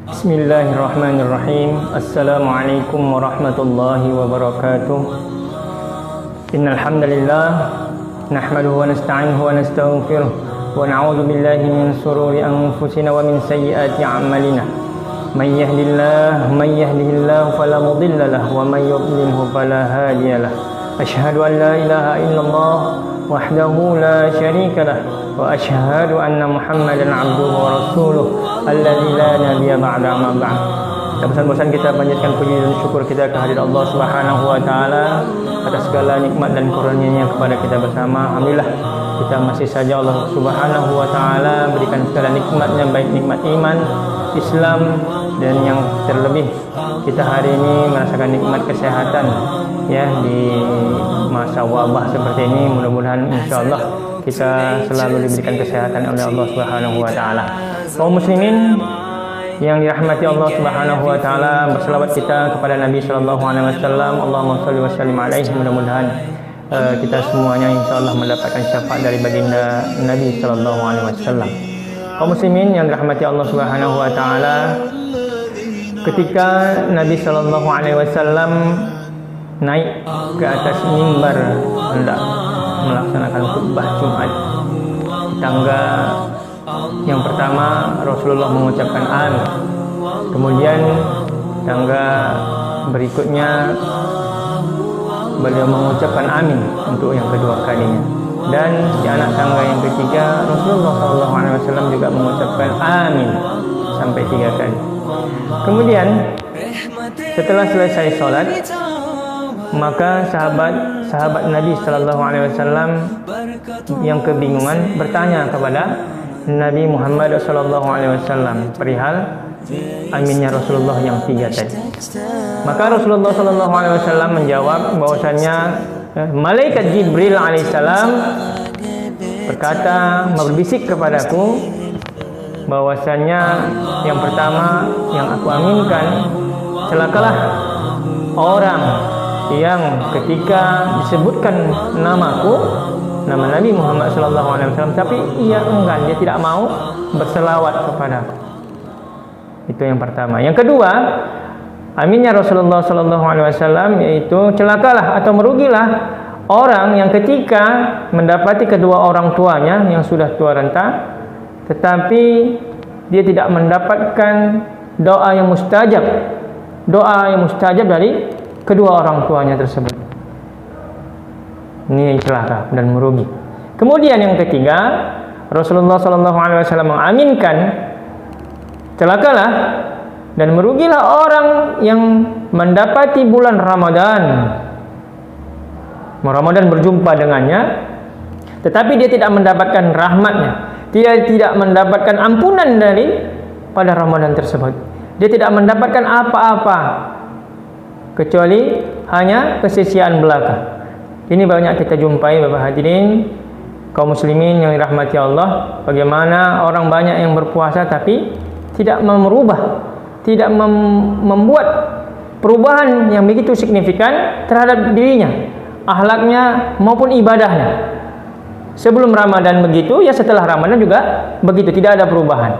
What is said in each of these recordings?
Bismillahirrahmanirrahim. Assalamualaikum warahmatullahi wabarakatuh. Innal hamdalillah nahmaduhu wa nasta'inuhu wa nastaghfiruh wa na'udzu billahi min shururi anfusina wa min sayyiati a'malina. May yahdihillahu fala mudilla lahu wa may yudlilhu fala hadiya lahu. Asyhadu an la ilaha illallah wahdahu la syarika lah wa asyhadu anna Muhammadan abduhu wa rasuluh alladzi la nabiyya ba'da ma ba'd. Tak bosan-bosan kita panjatkan puji dan syukur kita kehadirat Allah Subhanahu wa taala atas segala nikmat dan karunia-Nya kepada kita bersama. Alhamdulillah, kita masih saja Allah Subhanahu wa taala berikan segala nikmatnya, baik nikmat iman, Islam, dan yang terlebih kita hari ini merasakan nikmat kesehatan ya di masa wabah seperti ini. Mudah-mudahan insyaallah kita selalu diberikan kesehatan oleh Allah Subhanahu wa taala. Kaum muslimin yang dirahmati Allah Subhanahu wa taala, berselawat kita kepada Nabi sallallahu alaihi wasallam. Allahumma shalli wa sallim alaihi. Mudah-mudahan kita semuanya insyaallah mendapatkan syafaat dari baginda Nabi sallallahu alaihi wasallam. Kaum muslimin yang dirahmati Allah Subhanahu wa taala, ketika Nabi sallallahu alaihi wasallam naik ke atas mimbar hendak melaksanakan khutbah Jumat, tangga yang pertama Rasulullah mengucapkan amin. Kemudian tangga berikutnya beliau mengucapkan amin untuk yang kedua kalinya. Dan di anak tangga yang ketiga Rasulullah SAW juga mengucapkan amin sampai 3 kali. Kemudian setelah selesai sholat, maka sahabat Nabi SAW yang kebingungan bertanya kepada Nabi Muhammad SAW perihal aminnya Rasulullah yang 3 tadi. Maka Rasulullah SAW menjawab bahwasannya malaikat Jibril alaihissalam berkata, berbisik kepadaku bahwasannya yang pertama yang aku aminkan, celakalah orang yang ketika disebutkan namaku, nama Nabi Muhammad SAW, tapi ia enggan, dia tidak mau berselawat kepadaku. Itu yang pertama. Yang kedua, aminnya Rasulullah SAW yaitu celakalah atau merugilah orang yang ketika mendapati kedua orang tuanya yang sudah tua renta, tetapi dia tidak mendapatkan doa yang mustajab dari kedua orang tuanya tersebut. Ini celaka dan merugi. Kemudian yang ketiga, Rasulullah SAW mengaminkan, celakalah dan merugilah orang yang mendapati bulan Ramadan berjumpa dengannya, tetapi dia tidak mendapatkan rahmatnya, tidak mendapatkan ampunan dari pada Ramadan tersebut. Dia tidak mendapatkan apa-apa kecuali hanya kesisiaan belaka. Ini banyak kita jumpai, Bapak hadirin kaum muslimin yang dirahmati Allah. Bagaimana orang banyak yang berpuasa tapi tidak tidak membuat perubahan yang begitu signifikan terhadap dirinya, akhlaknya maupun ibadahnya. Sebelum Ramadan begitu, ya setelah Ramadan juga begitu, tidak ada perubahan.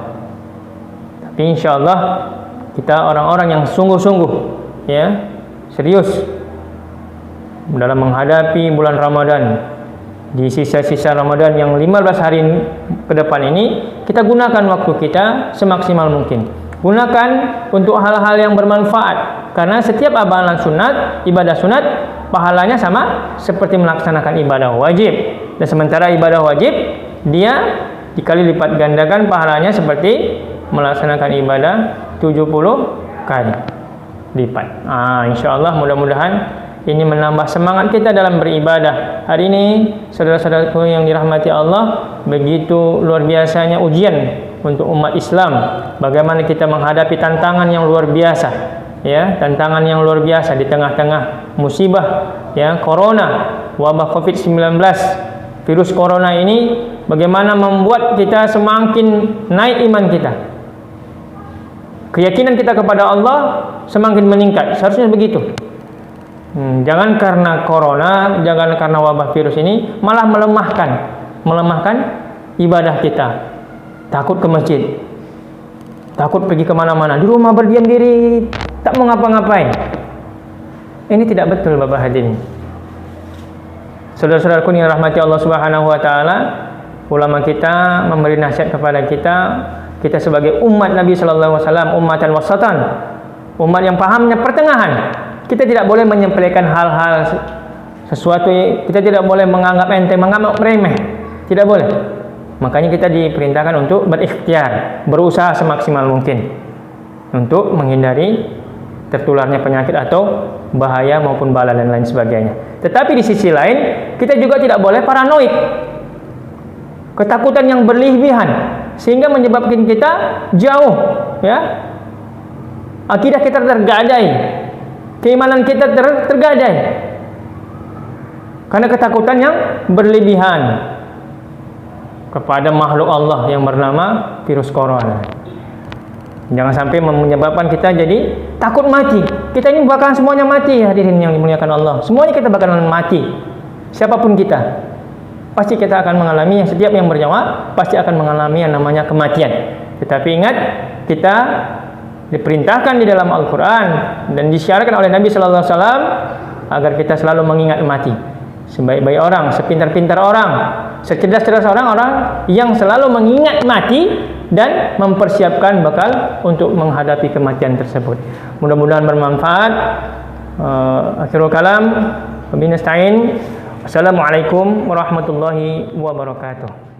Tapi insyaallah kita orang-orang yang sungguh-sungguh ya, serius dalam menghadapi bulan Ramadan. Di sisa-sisa Ramadan yang 15 hari ke depan ini, kita gunakan waktu kita semaksimal mungkin. Gunakan untuk hal-hal yang bermanfaat, karena setiap amalan sunat, ibadah sunat, pahalanya sama seperti melaksanakan ibadah wajib. Dan sementara ibadah wajib dia dikali lipat gandakan pahalanya seperti melaksanakan ibadah 70 kali lipat. Insyaallah mudah-mudahan ini menambah semangat kita dalam beribadah. Hari ini saudara-saudaraku yang dirahmati Allah, begitu luar biasanya ujian untuk umat Islam. Bagaimana kita menghadapi tantangan yang luar biasa, ya, tantangan yang luar biasa di tengah-tengah musibah, ya, corona, wabah COVID-19. Virus corona ini bagaimana membuat kita semakin naik iman kita. Keyakinan kita kepada Allah semakin meningkat. Seharusnya begitu. Jangan karena corona, jangan karena wabah virus ini malah melemahkan ibadah kita. Takut ke masjid, takut pergi kemana-mana, di rumah berdiam diri, tak mau ngapa-ngapain. Ini tidak betul, Bapak hadirin. Saudara-saudaraku yang rahmati Allah Subhanahu wa taala, ulama kita memberi nasihat kepada kita sebagai umat Nabi sallallahu alaihi wasallam, ummatan wasatan, umat yang pahamnya pertengahan. Kita tidak boleh menyepelekan hal-hal sesuatu, kita tidak boleh menganggap enteng, menganggap remeh. Tidak boleh. Makanya kita diperintahkan untuk berikhtiar, berusaha semaksimal mungkin untuk menghindari tertularnya penyakit atau bahaya maupun bala dan lain sebagainya. Tetapi di sisi lain, kita juga tidak boleh paranoid, ketakutan yang berlebihan sehingga menyebabkan kita jauh, ya. Akidah kita tergadai, keimanan kita tergadai karena ketakutan yang berlebihan kepada makhluk Allah yang bernama virus corona. Jangan sampai menyebabkan kita jadi takut mati. Kita ini bakalan semuanya mati, hadirin yang dimuliakan Allah. Semuanya kita bakalan mati. Siapapun kita, pasti kita akan mengalami, setiap yang bernyawa pasti akan mengalami yang namanya kematian. Tetapi ingat, kita diperintahkan di dalam Al-Quran dan disyaratkan oleh Nabi Sallallahu Alaihi Wasallam agar kita selalu mengingat mati. Sebaik-baik orang, sepintar-pintar orang, secerdas-cerdas orang yang selalu mengingat mati dan mempersiapkan bakal untuk menghadapi kematian tersebut. Mudah-mudahan bermanfaat. Akhirul kalam, wabillahi nasta'in. Assalamualaikum warahmatullahi wabarakatuh.